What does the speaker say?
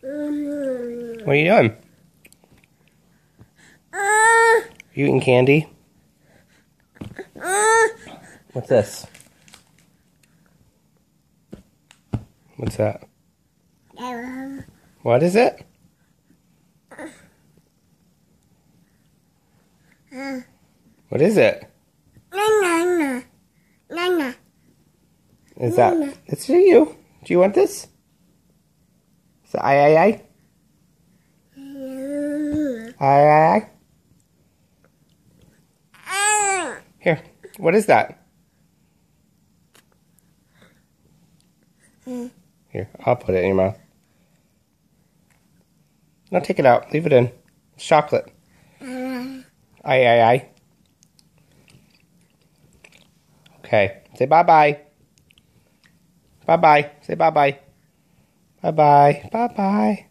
What are you doing? You eating candy? What's this? What's that? What is it? What is it? Is that? It's for you. Do you want this? Is it I? I? Here. What is that? Here, I'll put it in your mouth. No, take it out. Leave it in. It's chocolate. I. Okay. Say bye-bye. Bye-bye. Say bye-bye. Bye-bye. Bye-bye.